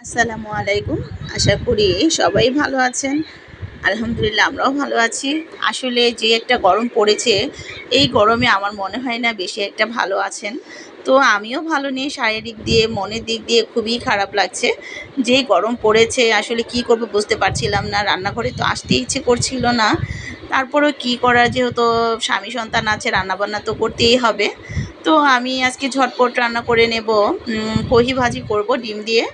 আসসালামু আলাইকুম। আশা করি সবাই ভালো আছেন। আলহামদুলিল্লাহ আমরাও ভালো আছি। আসলে যে একটা গরম পড়েছে, এই গরমে আমার মনে হয় না বেশি একটা ভালো আছেন। তো আমিও ভালো নেই, শারীরিক দিয়ে, মনের দিক দিয়ে খুবই খারাপ লাগছে। যেই গরম পড়েছে আসলে কি করব বুঝতে পারছিলাম না। রান্নাঘরে তো আসতে ইচ্ছে করছিল না। তারপরেও কি করার, যেহেতু স্বামী সন্তান আছে, রান্নাবান্না তো করতেই হবে। তো আমি আজকে ঝটপট রান্না করে নেব। কহি ভাজি করব ডিম দিয়ে।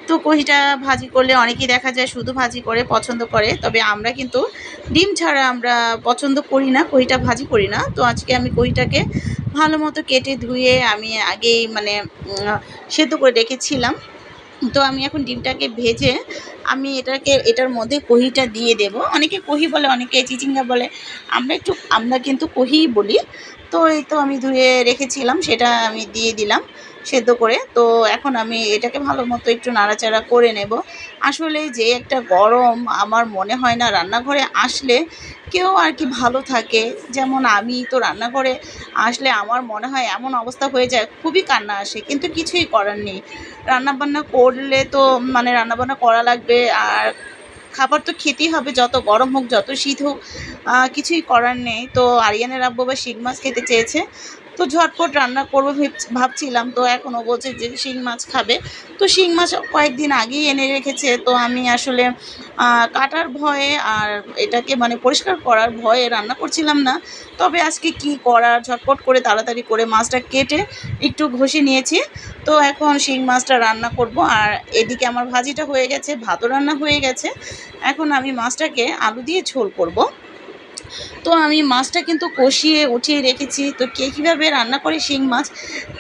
তো কহিটা ভাজি করলে অনেকেই দেখা যায় শুধু ভাজি করে পছন্দ করে। তবে আমরা কিন্তু ডিম ছাড়া আমরা পছন্দ করি না, কহিটা ভাজি করি না। তো আজকে আমি কহিটাকে ভালো মতো কেটে ধুয়ে আমি আগেই মানে সেদ্ধ করে রেখেছিলাম। তো আমি এখন ডিমটাকে ভেজে আমি এটার মধ্যে কহিটা দিয়ে দেব। অনেকে কহি বলে, অনেকে চিচিঙ্গা বলে। আমরা কিন্তু কহিই বলি। তো এই তো আমি ধুয়ে রেখেছিলাম, সেটা আমি দিয়ে দিলাম সেদ্ধ করে। তো এখন আমি এটাকে ভালো মতো একটু নাড়াচাড়া করে নেব। আসলে যে একটা গরম, আমার মনে হয় না রান্নাঘরে আসলে কেউ আর কি ভালো থাকে। যেমন আমি তো রান্নাঘরে আসলে আমার মনে হয় এমন অবস্থা হয়ে যায়, খুবই কান্না আসে। কিন্তু কিছুই করার নেই। রান্নাবান্না করলে তো মানে রান্নাবান্না করা লাগবে, আর খাবার তো খেতেই হবে, যত গরম হোক যত শীত হোক। কিছুই করার নেই। তো আরিয়ানের আব্বু আবার শিং মাছ খেতে চেয়েছে। তো ঝটপট রান্না করবো ভাবছিলাম। তো এখন ও বলছে যে শিং মাছ খাবে। তো শিং মাছ কয়েকদিন আগেই এনে রেখেছে। তো আমি আসলে কাটার ভয়ে আর এটাকে মানে পরিষ্কার করার ভয়ে রান্না করছিলাম না। তবে আজকে কি করার, ঝটপট করে তাড়াতাড়ি করে মাছটা কেটে একটু ঘষে নিয়েছি। তো এখন শিং মাছটা রান্না করব। আর এদিকে আমার ভাজিটা হয়ে গেছে, ভাতও রান্না হয়ে গেছে। এখন আমি মাছটাকে আলু দিয়ে ঝোল করব। তো আমি মাছটা কিন্তু কষিয়ে উঠিয়ে রেখেছি। তো কে কীভাবে রান্না করে শিং মাছ,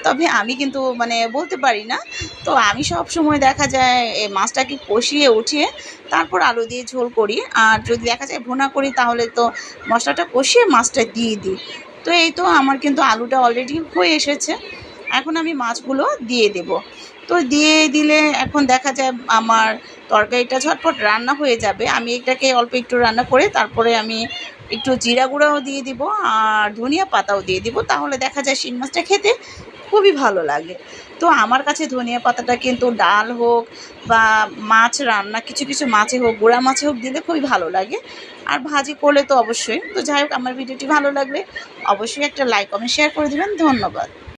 তবে আমি কিন্তু মানে বলতে পারি না। তো আমি সবসময় দেখা যায় মাছটাকে কষিয়ে উঠিয়ে তারপর আলু দিয়ে ঝোল করি। আর যদি দেখা যায় ভুনা করি তাহলে তো মশলাটা কষিয়ে মাছটা দিয়ে দিই। তো এই তো আমার কিন্তু আলুটা অলরেডি হয়ে এসেছে। এখন আমি মাছগুলো দিয়ে দেব। তো দিয়ে দিলে এখন দেখা যায় আমার তরকারিটা ঝটপট রান্না হয়ে যাবে। আমি এটাকে অল্প একটু রান্না করে তারপরে আমি একটু জিরা গুঁড়াও দিয়ে দিব, আর ধনিয়া পাতাও দিয়ে দিব। তাহলে দেখা যায় শিং মাছটা খেতে খুবই ভালো লাগে। তো আমার কাছে ধনিয়া পাতাটা কিন্তু ডাল হোক বা মাছ রান্না, কিছু কিছু মাছে হোক, গুঁড়া মাছে হোক, দিলে খুবই ভালো লাগে। আর ভাজি করলে তো অবশ্যই। তো যাই হোক, আমার ভিডিওটি ভালো লাগলে অবশ্যই একটা লাইক, কমেন্ট, শেয়ার করে দেবেন। ধন্যবাদ।